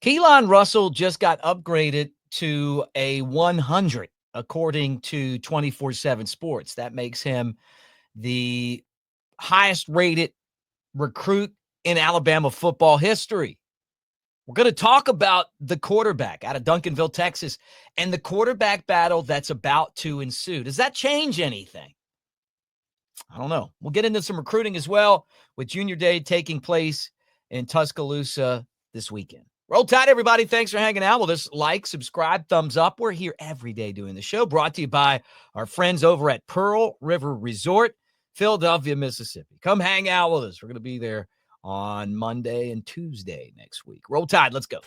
Keelon Russell just got upgraded to a 100, according to 24/7 Sports. That makes him the highest rated recruit in Alabama football history. We're going to talk about the quarterback out of Duncanville, Texas, and the quarterback battle that's about to ensue. Does that change anything? I don't know. We'll get into some recruiting as well, with Junior Day taking place in Tuscaloosa this weekend. Roll Tide, everybody. Thanks for hanging out with us. Like, subscribe, thumbs up. We're here every day doing the show, brought to you by our friends over at Pearl River Resort, Philadelphia, Mississippi. Come hang out with us. We're going to be there on Monday and Tuesday next week. Roll Tide. Let's go.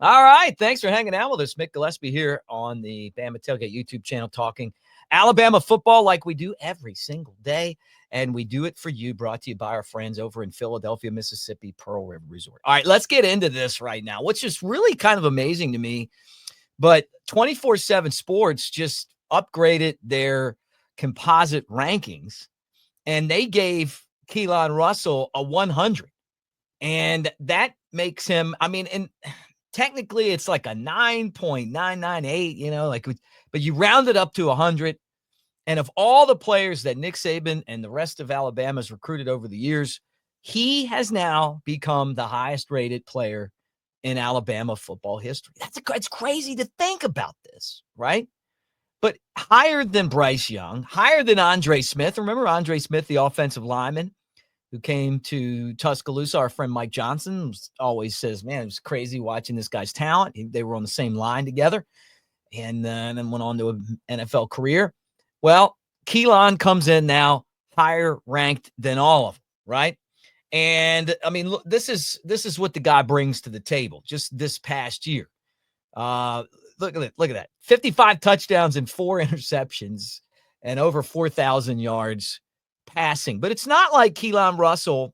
All right. Thanks for hanging out with us. Mick Gillespie here on the Bama Tailgate YouTube channel, talking Alabama football like we do every single day. And we do it for you, brought to you by our friends over in Philadelphia, Mississippi, Pearl River Resort. All right, let's get into this right now, which is really kind of amazing to me. But 24/7 Sports just upgraded their composite rankings, and they gave Keelon Russell a 100. And that makes him, and technically it's like a 9.998, but you round it up to 100. And of all the players that Nick Saban and the rest of Alabama has recruited over the years, he has now become the highest rated player in Alabama football history. It's crazy to think about this, right? But higher than Bryce Young, higher than Andre Smith. Remember Andre Smith, the offensive lineman who came to Tuscaloosa? Our friend Mike Johnson always says, man, it was crazy watching this guy's talent. They were on the same line together, and then went on to an NFL career. Well, Keelon comes in now higher ranked than all of them, right? And look, this is what the guy brings to the table just this past year. Look at that. 55 touchdowns and 4 interceptions and over 4,000 yards passing. But it's not like Keelon Russell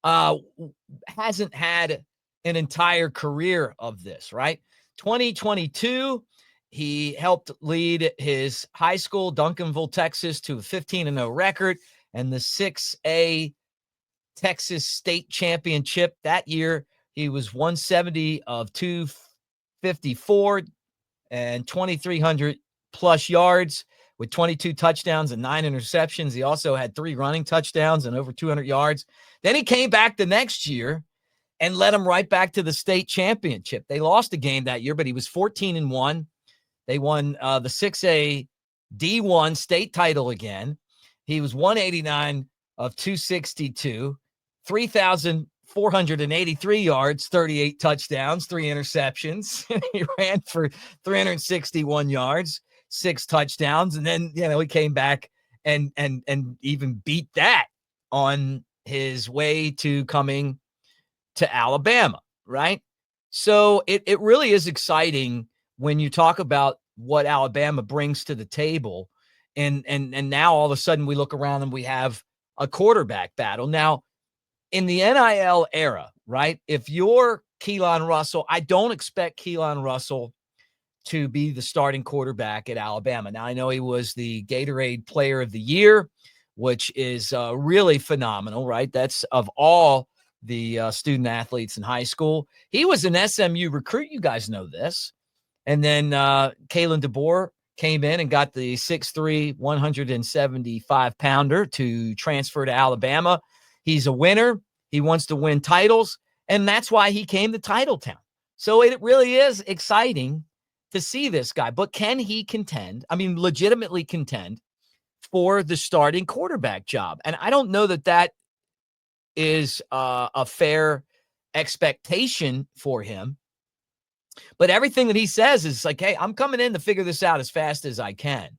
hasn't had an entire career of this, right? 2022, he helped lead his high school, Duncanville, Texas, to a 15-0 record and the 6A Texas State Championship. That year, he was 170 of 254 and 2,300 plus yards with 22 touchdowns and 9 interceptions. He also had 3 running touchdowns and over 200 yards. Then he came back the next year and led them right back to the state championship. They lost a game that year, but he was 14-1. They won the 6A D1 state title again. He was 189 of 262, 3,483 yards, 38 touchdowns, 3 interceptions. He ran for 361 yards, 6 touchdowns. And then, he came back and even beat that on his way to coming to Alabama, right? So it really is exciting when you talk about what Alabama brings to the table. And now all of a sudden we look around and we have a quarterback battle. Now, in the NIL era, right, if you're Keelon Russell, I don't expect Keelon Russell to be the starting quarterback at Alabama. Now, I know he was the Gatorade Player of the Year, which is really phenomenal, right? That's of all the student athletes in high school. He was an SMU recruit. You guys know this. And then Kalen DeBoer came in and got the 6'3", 175-pounder to transfer to Alabama. He's a winner. He wants to win titles, and that's why he came to Titletown. So it really is exciting to see this guy. But can he contend? Legitimately contend for the starting quarterback job? And I don't know that is a fair expectation for him. But everything that he says is like, hey, I'm coming in to figure this out as fast as I can.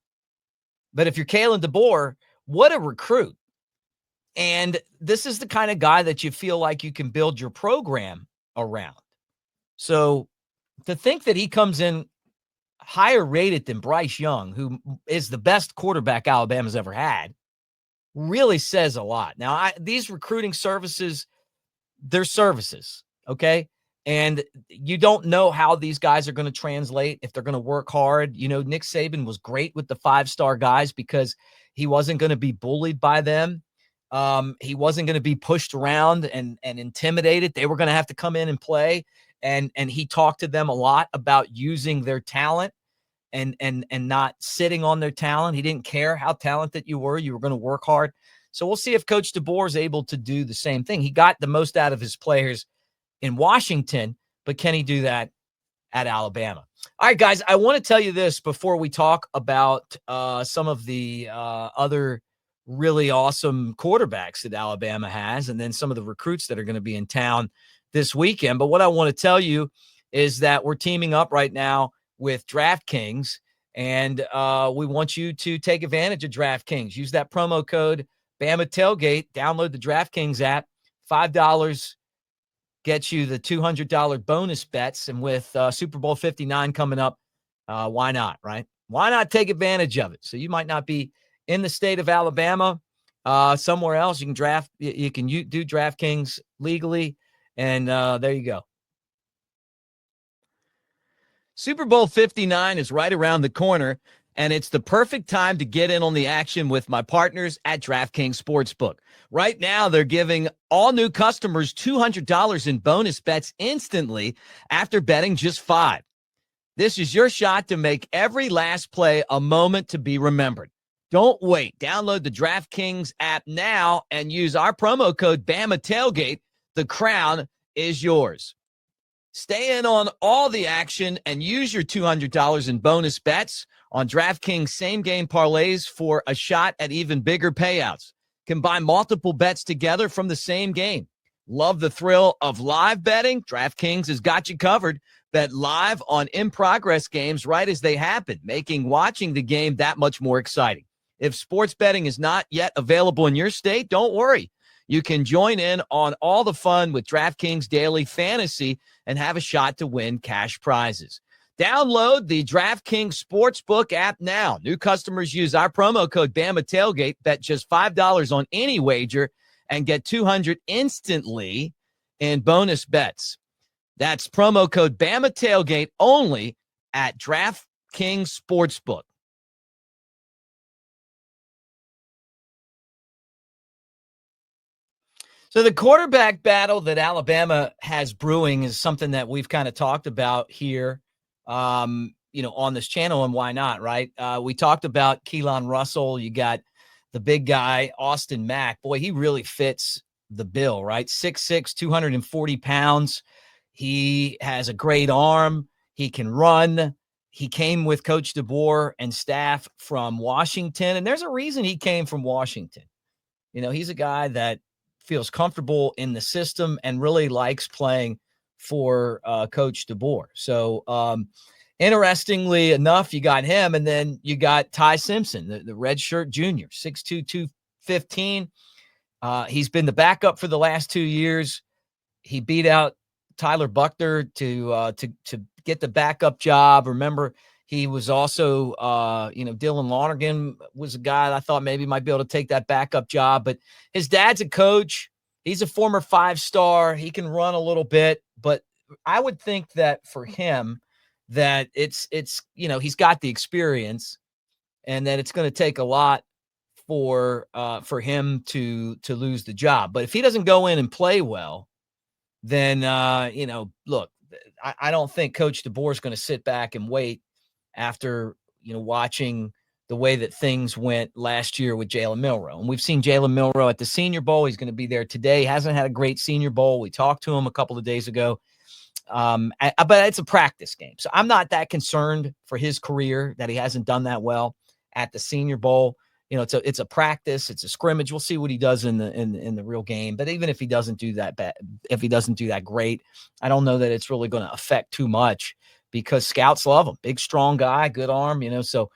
But if you're Kalen DeBoer, what a recruit. And this is the kind of guy that you feel like you can build your program around. So to think that he comes in higher rated than Bryce Young, who is the best quarterback Alabama's ever had, really says a lot. Now, these recruiting services, they're services. Okay. And you don't know how these guys are going to translate, if they're going to work hard. Nick Saban was great with the 5-star guys because he wasn't going to be bullied by them. He wasn't going to be pushed around and intimidated. They were going to have to come in and play. And he talked to them a lot about using their talent and not sitting on their talent. He didn't care how talented you were. You were going to work hard. So we'll see if Coach DeBoer is able to do the same thing. He got the most out of his players in Washington, but can he do that at Alabama? All right, guys, I want to tell you this before we talk about some of the other really awesome quarterbacks that Alabama has, and then some of the recruits that are going to be in town this weekend. But what I want to tell you is that we're teaming up right now with DraftKings, and we want you to take advantage of DraftKings. Use that promo code Bama Tailgate. Download the DraftKings app. $5 gets you the $200 bonus bets. And with Super Bowl 59 coming up, why not, right? Why not take advantage of it? So you might not be in the state of Alabama, somewhere else. You can do DraftKings legally, and there you go. Super Bowl 59 is right around the corner, and it's the perfect time to get in on the action with my partners at DraftKings Sportsbook. Right now, they're giving all new customers $200 in bonus bets instantly after betting just $5. This is your shot to make every last play a moment to be remembered. Don't wait. Download the DraftKings app now and use our promo code Bama Tailgate. The crown is yours. Stay in on all the action and use your $200 in bonus bets on DraftKings same-game parlays for a shot at even bigger payouts. Combine multiple bets together from the same game. Love the thrill of live betting? DraftKings has got you covered. Bet live on in-progress games right as they happen, making watching the game that much more exciting. If sports betting is not yet available in your state, don't worry. You can join in on all the fun with DraftKings Daily Fantasy and have a shot to win cash prizes. Download the DraftKings Sportsbook app now. New customers use our promo code Bama Tailgate, bet just $5 on any wager, and get $200 instantly in bonus bets. That's promo code Bama Tailgate only at DraftKings Sportsbook. So the quarterback battle that Alabama has brewing is something that we've kind of talked about here, on this channel, and why not, right? We talked about Keelon Russell. You got the big guy, Austin Mack. Boy, he really fits the bill, right? 6'6", 240 pounds. He has a great arm. He can run. He came with Coach DeBoer and staff from Washington, and there's a reason he came from Washington. He's a guy that feels comfortable in the system and really likes playing for Coach DeBoer. So, interestingly enough, you got him, and then you got Ty Simpson, the redshirt junior, 6'2", 215. He's been the backup for the last 2 years. He beat out Tyler Buckner to get the backup job. Remember, he was also, Dylan Lonergan was a guy that I thought maybe might be able to take that backup job. But his dad's a coach. He's a former 5-star. He can run a little bit. But I would think that for him, that it's he's got the experience, and that it's going to take a lot for him to lose the job. But if he doesn't go in and play well, then look, I don't think Coach DeBoer is going to sit back and wait after watching the way that things went last year with Jalen Milroe. And we've seen Jalen Milroe at the Senior Bowl. He's going to be there today. Hasn't had a great Senior Bowl. We talked to him a couple of days ago. But it's a practice game. So I'm not that concerned for his career that he hasn't done that well at the Senior Bowl. It's a practice, it's a scrimmage. We'll see what he does in the real game. But even if he doesn't do that bad, if he doesn't do that great, I don't know that it's really going to affect too much, because scouts love him. Big, strong guy, good arm, so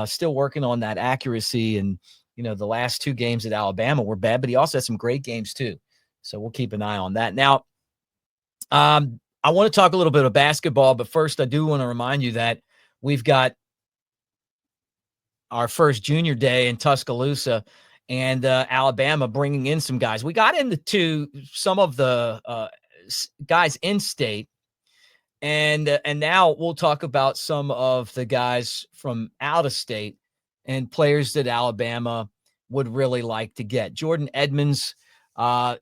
still working on that accuracy. And, the last 2 games at Alabama were bad, but he also had some great games too. So we'll keep an eye on that. Now, I want to talk a little bit of basketball, but first I do want to remind you that we've got our first junior day in Tuscaloosa, and Alabama bringing in some guys. We got into some of the guys in state. And now we'll talk about some of the guys from out of state and players that Alabama would really like to get. Jordan Edmonds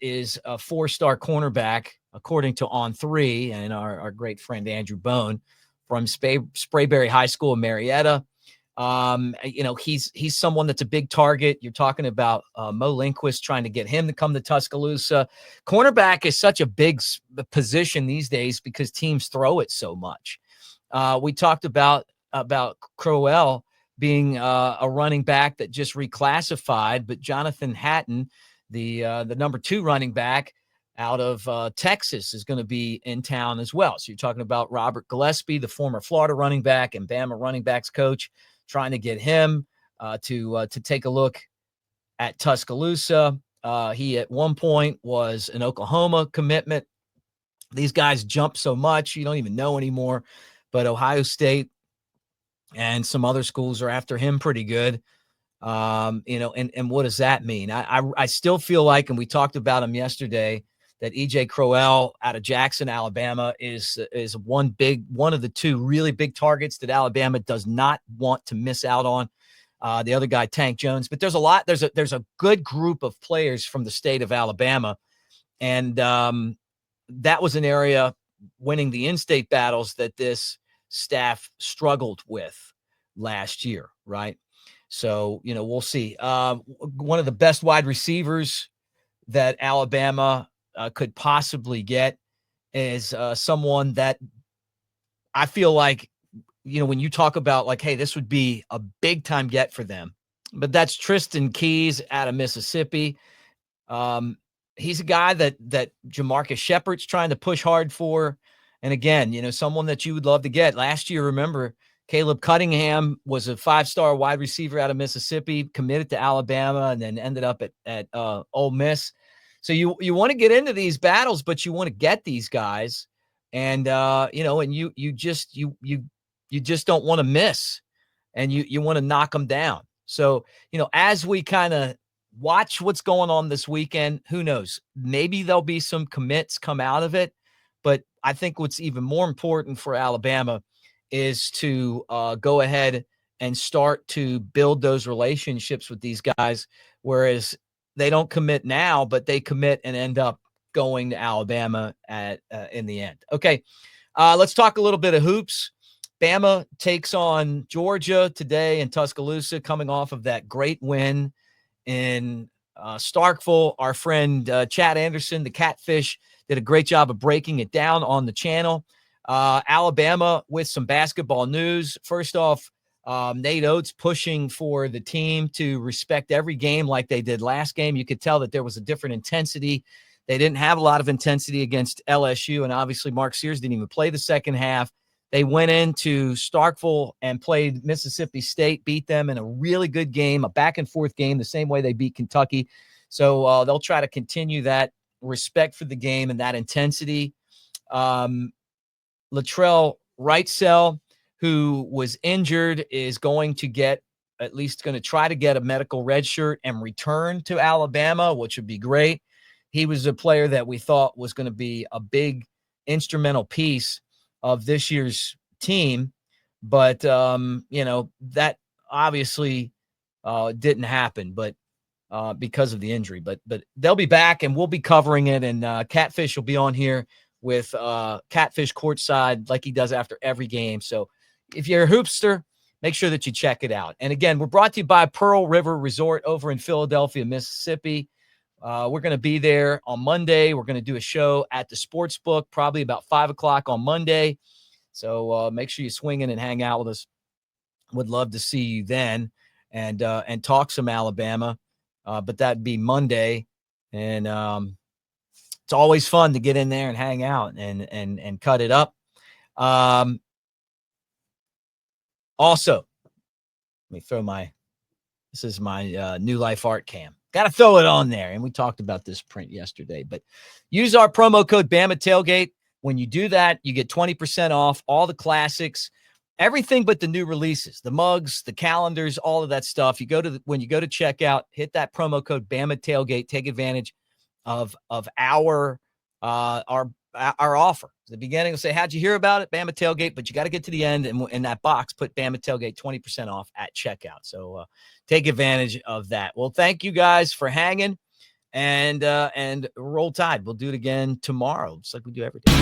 is a 4-star cornerback, according to On3 and our great friend Andrew Bone from Sprayberry High School in Marietta. He's someone that's a big target. You're talking about Mo Lindquist trying to get him to come to Tuscaloosa. Cornerback is such a big position these days because teams throw it so much. We talked about Crowell being a running back that just reclassified, but Jonathan Hatton, the number 2 running back out of Texas, is going to be in town as well. So you're talking about Robert Gillespie, the former Florida running back and Bama running backs coach, trying to get him to take a look at Tuscaloosa. He at one point was an Oklahoma commitment. These guys jump so much, you don't even know anymore. But Ohio State and some other schools are after him pretty good. And what does that mean? I still feel like, and we talked about him yesterday, that E.J. Crowell out of Jackson, Alabama is one of the 2 really big targets that Alabama does not want to miss out on. The other guy, Tank Jones, but there's a good group of players from the state of Alabama. And that was an area winning the in-state battles that this staff struggled with last year. Right. So, we'll see. One of the best wide receivers that Alabama could possibly get is someone that I feel like, when you talk about like, hey, this would be a big time get for them, but that's Tristan Keys out of Mississippi. He's a guy that Jamarcus Shepard's trying to push hard for. And again, someone that you would love to get. Last year, remember, Caleb Cunningham was a 5-star wide receiver out of Mississippi, committed to Alabama, and then ended up at Ole Miss. So you want to get into these battles, but you want to get these guys, and and you just don't want to miss, and you want to knock them down. So as we kind of watch what's going on this weekend, who knows? Maybe there'll be some commits come out of it, but I think what's even more important for Alabama is to go ahead and start to build those relationships with these guys, whereas they don't commit now, but they commit and end up going to Alabama in the end. Okay, let's talk a little bit of hoops. Bama takes on Georgia today in Tuscaloosa, coming off of that great win in Starkville. Our friend Chad Anderson, the Catfish, did a great job of breaking it down on the channel. Alabama with some basketball news. First off, Nate Oates pushing for the team to respect every game like they did last game. You could tell that there was a different intensity. They didn't have a lot of intensity against LSU, and obviously Mark Sears didn't even play the second half. They went into Starkville and played Mississippi State, beat them in a really good game, a back-and-forth game, the same way they beat Kentucky. So they'll try to continue that respect for the game and that intensity. Latrell Wrightsell, who was injured, is going to try to get a medical red shirt and return to Alabama, which would be great. He was a player that we thought was going to be a big instrumental piece of this year's team, but that obviously didn't happen, but because of the injury. But they'll be back, and we'll be covering it. And Catfish will be on here with Catfish Courtside like he does after every game. So if you're a hoopster, make sure that you check it out. And again, we're brought to you by Pearl River Resort over in Philadelphia, Mississippi. We're going to be there on Monday. We're going to do a show at the sports book, probably about 5:00 on Monday. So make sure you swing in and hang out with us. Would love to see you then and talk some Alabama. But that'd be Monday. And it's always fun to get in there and hang out and cut it up. Also, let me throw this is my New Life Art Cam. Got to throw it on there. And we talked about this print yesterday, but use our promo code Bama Tailgate. When you do that, you get 20% off all the classics, everything but the new releases, the mugs, the calendars, all of that stuff. When you go to checkout, hit that promo code Bama Tailgate, take advantage of our our offer. At the beginning, we'll say, how'd you hear about it? Bama Tailgate, but you got to get to the end. And in that box, put Bama Tailgate 20% off at checkout. So take advantage of that. Well, thank you guys for hanging, and roll tide. We'll do it again tomorrow, just like we do every day.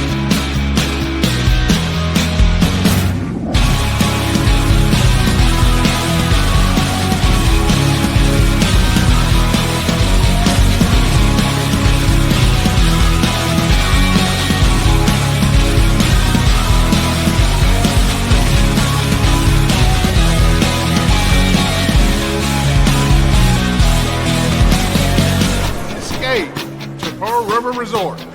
To Pearl River Resort.